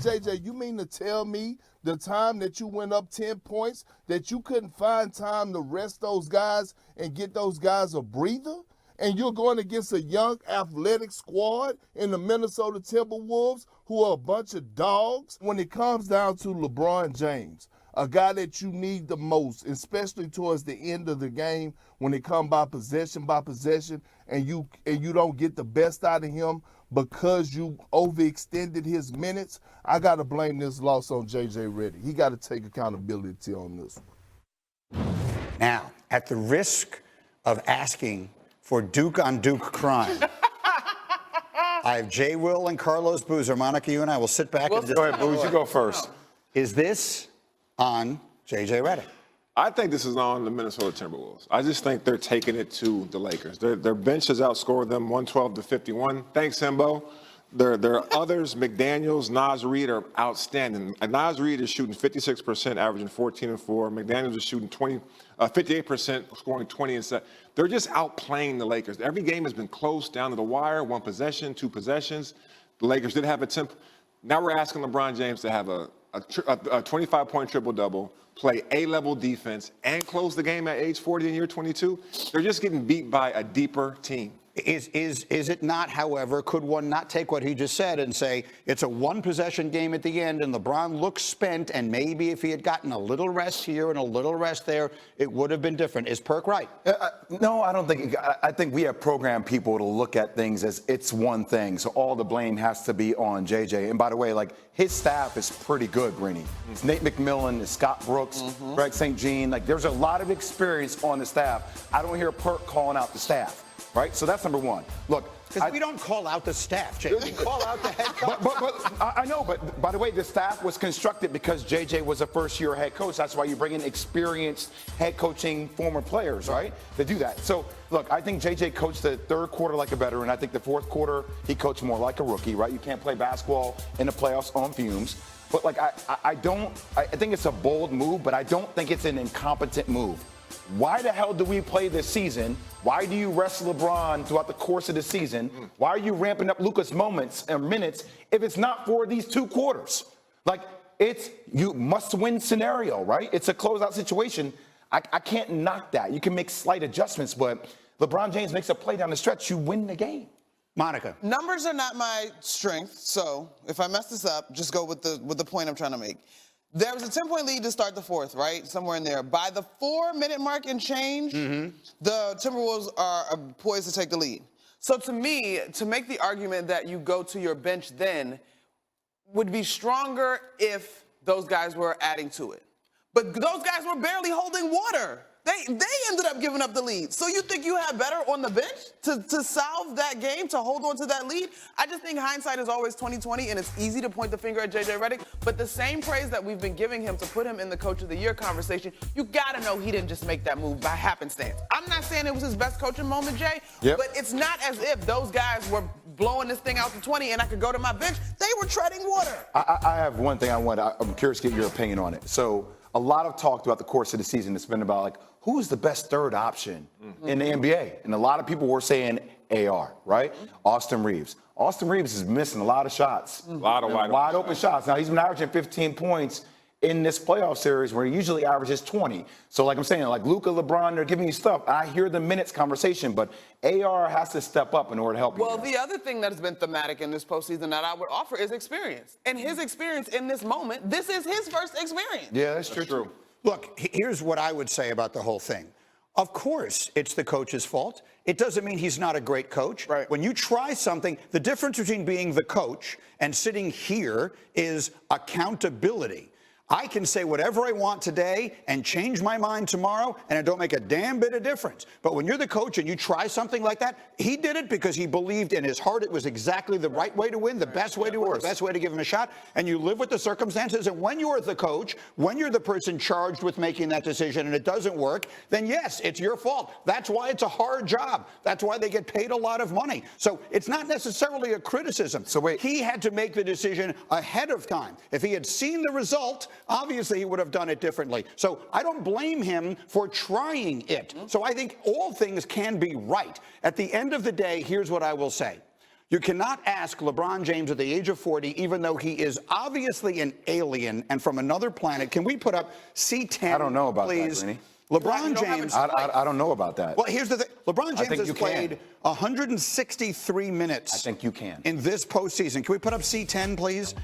JJ, you mean to tell me the time that you went up 10 points that you couldn't find time to rest those guys and get those guys a breather? And you're going against a young athletic squad in the Minnesota Timberwolves who are a bunch of dogs. When it comes down to LeBron James, a guy that you need the most, especially towards the end of the game when it comes by possession, and you don't get the best out of him because you overextended his minutes, I got to blame this loss on J.J. Redick. He got to take accountability on this one. Now, at the risk of asking for Duke-on-Duke crime, I have Jay Will and Carlos Boozer. Monica, you and I will sit back and just... Go ahead, Boozer, you go first. Is this on J.J. Redick? I think this is on the Minnesota Timberwolves. I just think they're taking it to the Lakers. Their bench has outscored them 112-51. Thanks, Hembo. There are others, McDaniels, Naz Reid are outstanding. Naz Reid is shooting 56%, averaging 14 and 4. McDaniels is shooting 58%, scoring 20 and 7. They're just outplaying the Lakers. Every game has been close, down to the wire, one possession, two possessions. The Lakers did have a temp. Now we're asking LeBron James to have a 25-point triple-double, play A-level defense, and close the game at age 40 in year 22. They're just getting beat by a deeper team. Is it not, however, could one not take what he just said and say it's a one-possession game at the end and LeBron looks spent, and maybe if he had gotten a little rest here and a little rest there, it would have been different? Is Perk right? No, I don't think. I think we have programmed people to look at things as it's one thing, so all the blame has to be on JJ. And by the way, like, his staff is pretty good, Bronny. It's Nate McMillan, it's Scott Brooks, Greg St. Jean. Like, there's a lot of experience on the staff. I don't hear Perk calling out the staff. Right? So that's number one. Look, because we don't call out the staff, Jay. We call out the head coach. But I know, but by the way, the staff was constructed because JJ was a first-year head coach. That's why you bring in experienced head coaching former players, right? To do that. So, look, I think JJ coached the third quarter like a veteran. I think the fourth quarter, he coached more like a rookie, right? You can't play basketball in the playoffs on fumes. But, like, I think it's a bold move, but I don't think it's an incompetent move. Why the hell do we play this season? Why do you rest LeBron throughout the course of the season? Why are you ramping up Luka's moments and minutes if it's not for these two quarters? Like, it's you must-win scenario, right? It's a closeout situation. I can't knock that. You can make slight adjustments, but LeBron James makes a play down the stretch, you win the game. Monica. Numbers are not my strength, so if I mess this up, just go with the point I'm trying to make. There was a 10-point lead to start the fourth, right? Somewhere in there. By the 4-minute mark and change, the Timberwolves are poised to take the lead. So to me, to make the argument that you go to your bench then would be stronger if those guys were adding to it. But those guys were barely holding water. They ended up giving up the lead. So you think you have better on the bench to solve that game, to hold on to that lead? I just think hindsight is always 20/20, and it's easy to point the finger at J.J. Redick. But the same praise that we've been giving him to put him in the Coach of the Year conversation, you got to know he didn't just make that move by happenstance. I'm not saying it was his best coaching moment, Jay, but it's not as if those guys were blowing this thing out to 20 and I could go to my bench. They were treading water. I have one thing I'm curious to get your opinion on it. So a lot of talk throughout the course of the season has been about, like, who is the best third option in the NBA? And a lot of people were saying AR, right? Austin Reeves. Austin Reeves is missing a lot of shots. A lot of wide open shots. Now, he's been averaging 15 points in this playoff series where he usually averages 20. So, like I'm saying, like Luka, LeBron, they're giving you stuff. I hear the minutes conversation, but AR has to step up in order to help you. Well, the other thing that has been thematic in this postseason that I would offer is experience. And his experience in this moment, this is his first experience. Yeah, that's true. Look, here's what I would say about the whole thing. Of course, it's the coach's fault. It doesn't mean he's not a great coach. Right. When you try something, the difference between being the coach and sitting here is accountability. I can say whatever I want today and change my mind tomorrow, and it don't make a damn bit of difference. But when you're the coach and you try something like that, he did it because he believed in his heart it was exactly the right way to win, the best way to win, the best way to give him a shot, and you live with the circumstances. And when you're the coach, when you're the person charged with making that decision and it doesn't work, then yes, it's your fault. That's why it's a hard job. That's why they get paid a lot of money. So it's not necessarily a criticism. So wait. He had to make the decision ahead of time. If he had seen the result, obviously he would have done it differently. So I don't blame him for trying it. So I think all things can be right. At the end of the day, here's what I will say. You cannot ask LeBron James at the age of 40, even though he is obviously an alien and from another planet. Can we put up C10, I don't know about please? that, Bronny. LeBron James. I don't know about that. Well, here's the thing. LeBron James has you played can. 163 minutes. I think you can. In this postseason. Can we put up C10, please?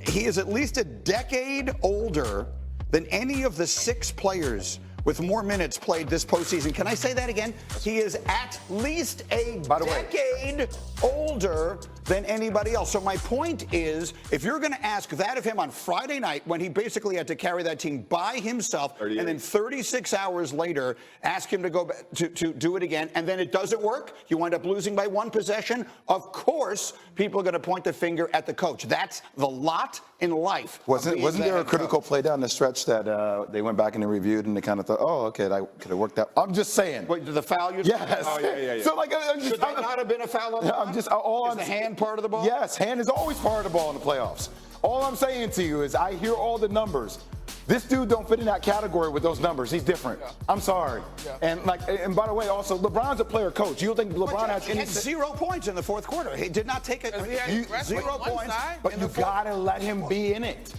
He is at least a decade older than any of the 6 players with more minutes played this postseason. Can I say that again? He is at least a decade older than anybody else. So my point is, if you're going to ask that of him on Friday night, when he basically had to carry that team by himself, and then 36 hours later ask him to go to do it again, and then it doesn't work, you wind up losing by 1 possession, of course people are going to point the finger at the coach. That's the lot in life. Wasn't there a critical play down the stretch that they went back and they reviewed and they kind of thought, oh, okay, that could have worked out? I'm just saying. Wait, the foul? Yes. Oh, yeah. So like, Should that not have been a foul on the line? Is the hand part of the ball? Yes, hand is always part of the ball in the playoffs. All I'm saying to you is I hear all the numbers. This dude don't fit in that category with those numbers. He's different. Yeah. I'm sorry. Yeah. And by the way, also LeBron's a player coach. You don't think LeBron has any? He had 0 points in the 4th quarter. He did not take it. 0 points. But you gotta let him be in it.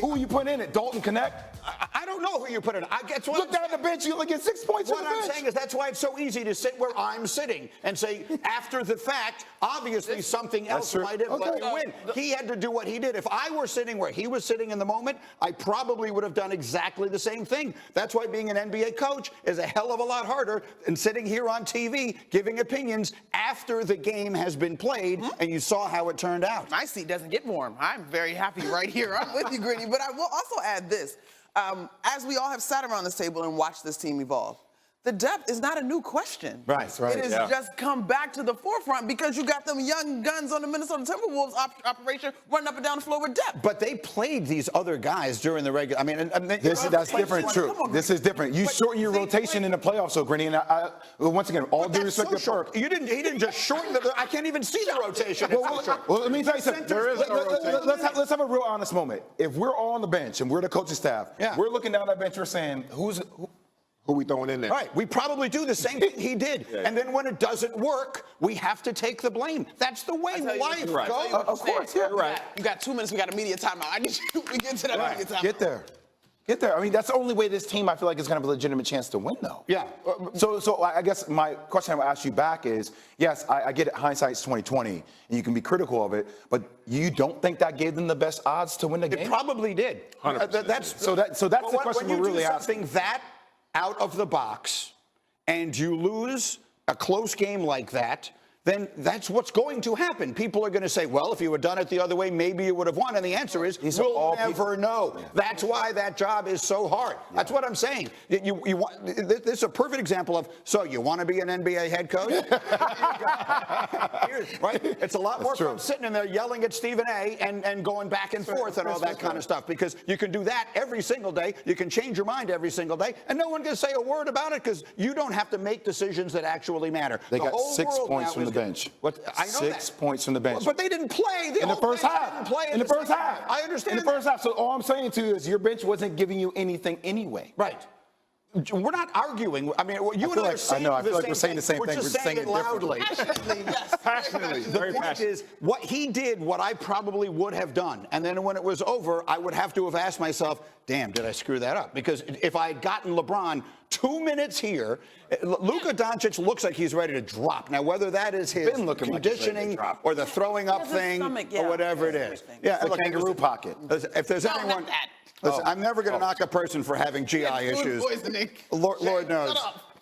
Who are you putting in it? Dalton Connect? I don't know who you put in. Look down at the bench. You only get 6 points. What I'm saying is that's why it's so easy to sit where I'm sitting and say after the fact, obviously something else might have let you win. He had to do what he did. If I were sitting where he was sitting in the moment, I probably would have done exactly the same thing. That's why being an NBA coach is a hell of a lot harder than sitting here on TV giving opinions after the game has been played and you saw how it turned out. My seat doesn't get warm. I'm very happy right here. I'm with you, Gritty. But I will also add this. As we all have sat around this table and watched this team evolve, the depth is not a new question. Right. It has just come back to the forefront because you got them young guns on the Minnesota Timberwolves operation running up and down the floor with depth. But they played these other guys during the regular. I mean, that's different. True. This is different. You shorten your rotation in the playoffs, so Gritty. And once again, all due respect to Perk, he didn't just shorten the. I can't even see the rotation. Well, let me tell you something. Let's have a real honest moment. If we're all on the bench and we're the coaching staff, we're looking down that bench, we're saying, who we throwing in there? Right. We probably do the same thing he did. And then when it doesn't work, we have to take the blame. That's the way life goes. Of course, yeah. Right. You got 2 minutes. We got a media timeout. I need you to get to that media timeout. Get there. I mean, that's the only way this team, I feel like, is going to have a legitimate chance to win, though. Yeah. So I guess my question I would ask you back is, yes, I get it, hindsight's 20/20, and you can be critical of it, but you don't think that gave them the best odds to win the game? It probably did. 100%. So that's the question we're really asking. When you do something that out of the box and you lose a close game like that, then that's what's going to happen. People are going to say, well, if you had done it the other way, maybe you would have won. And the answer is, we'll never know. That's why that job is so hard. That's what I'm saying. You want, this is a perfect example of, so you want to be an NBA head coach? Right? It's a lot more fun sitting in there yelling at Stephen A. and going back and forth and all that kind of stuff, because you can do that every single day. You can change your mind every single day, and no one can say a word about it because you don't have to make decisions that actually matter. They got 6 points from the bench. I know 6 points from the bench. But they didn't play. In the first half. In the first half. I understand. In the first half. So all I'm saying to you is your bench wasn't giving you anything anyway. Right. We're not arguing. I mean, you and I are saying I feel like we're saying the same thing. We're just saying it loudly. Passionately, yes. Passionately. The point is, what he did, what I probably would have done. And then when it was over, I would have to have asked myself, damn, did I screw that up? Because if I had gotten LeBron 2 minutes here, Luka Doncic looks like he's ready to drop. Now, whether that is his conditioning or the throwing up thing or whatever it is. Yeah, the kangaroo pocket. If there's anyone... Listen, I'm never going to knock a person for having GI issues. Lord knows.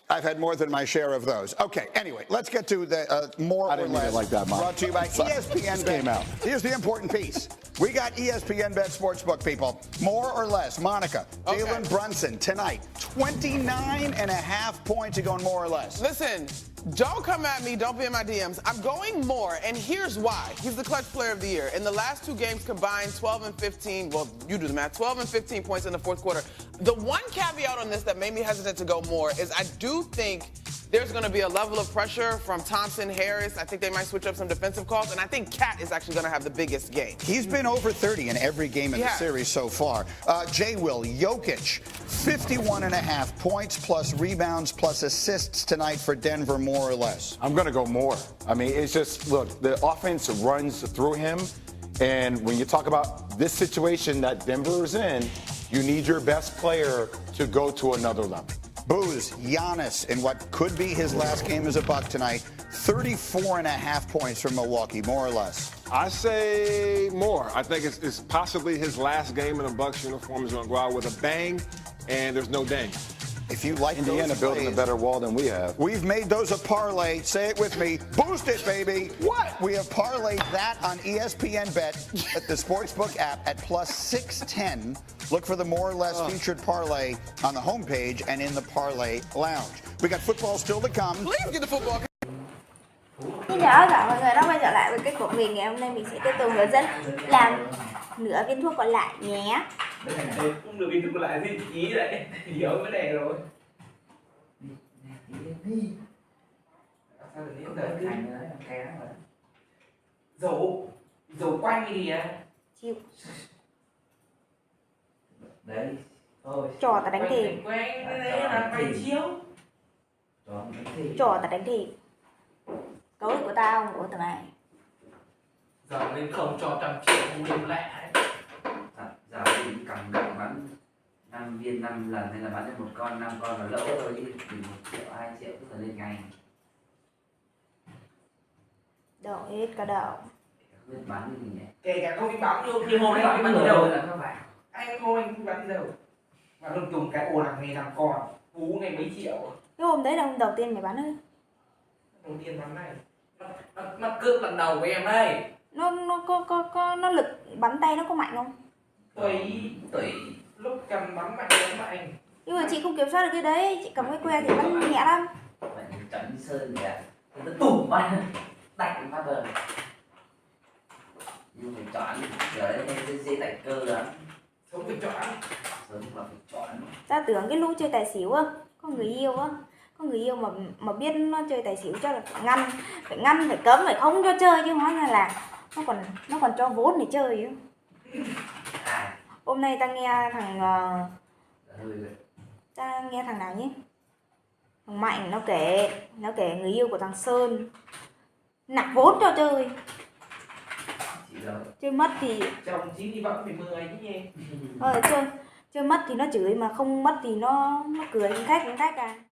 I've had more than my share of those. Okay, anyway, let's get to the more or less. I didn't mean it like that, Mom. Brought to you by ESPN Bet. Here's the important piece. We got ESPN Bet Sportsbook, people. More or less. Monica, Jalen Brunson tonight. 29.5 points. You going more or less? Listen, don't come at me. Don't be in my DMs. I'm going more, and here's why. He's the clutch player of the year. In the last 2 games combined, 12 and 15. Well, you do the math. 12 and 15 points in the 4th quarter. The one caveat on this that made me hesitant to go more is I do think there's going to be a level of pressure from Thompson, Harris. I think they might switch up some defensive calls, and I think Cat is actually going to have the biggest game. He's been over 30 in every game in the series so far. J. Will, Jokic, 51.5 points plus rebounds plus assists tonight for Denver, more or less. I'm going to go more. I mean, it's just, look, the offense runs through him. And when you talk about this situation that Denver is in, you need your best player to go to another level. Booze, Giannis, in what could be his last game as a Buck tonight, 34.5 points from Milwaukee, more or less. I say more. I think it's possibly his last game in a Bucks uniform. He's going to go out with a bang, and there's no dang. If you like Indiana those building a plays, better wall than we have. we've made those a parlay. Say it with me. Boost it, baby. What? We have parlayed that on ESPN Bet at the Sportsbook app at plus 610. Look for the more or less featured parlay on the homepage and in the parlay lounge. We got football still to come. Please get the football. Xin chào tất cả mọi người đã quay trở lại với kênh của mình. Ngày hôm nay mình sẽ tiếp tục hướng dẫn làm nửa viên thuốc còn lại nhé. Không được viên thuốc còn lại gì ý đấy, hiểu vấn đề rồi. Sao được đến thành nữa, cái đó dầu quanh cái gì á? Chịu. Đấy. Thôi. Trò ta đánh thịt. Quanh cái đấy là quanh chiếu. Trò ta đánh thịt. Cấu của tao không của tụi mày. Giờ lên không cho 100 triệu không điểm lẻ. Giờ thì cầm gạo bắn 5 viên 5 lần hay là bắn được 1 con 5 con là lỗ thôi chứ thì 1 triệu 2 triệu tức là lên ngày. Đổ hết cả đầu. Biết bắn cái gì nhỉ? Kể cả không đi bắn luôn thì hôm nay bắn đi đâu là các bạn. Anh hôm anh bắn đi đâu? Mà luôn dùng cái ồ lạc ngày 5 con, cú ngày mấy triệu. Cái hôm đấy là hôm đầu tiên mày bắn ấy. Đầu tiên bắn này. Nó cướp lần đầu của em đây. Nó lực bắn tay nó có mạnh không? Tùy lúc cầm bắn mạnh. Nhưng mà chị không kiểm soát được cái đấy, chị cầm cái que thì bắn nhẹ lắm. Vậy thì trận sơn kìa. Nó tủm bắn đạch phát rồi. Nhưng phải chọn rồi đấy dễ tạch cơ lắm. Không phải chọn. Sớm là phải chọn. Ta tưởng cái lũ chơi tài xỉu á, có người yêu á. Có người yêu mà biết nó chơi tài xỉu chắc là phải ngăn, phải cấm, phải không cho chơi chứ hóa ra là nó còn cho vốn để chơi chứ. Hôm nay ta nghe thằng nào nhé? Thằng Mạnh nó kể người yêu của thằng Sơn nạp vốn cho chơi. Chơi mất thì chồng chính thì vẫn phải 10 chứ nhỉ. chơi mất thì nó chửi, mà không mất thì nó cười khách à.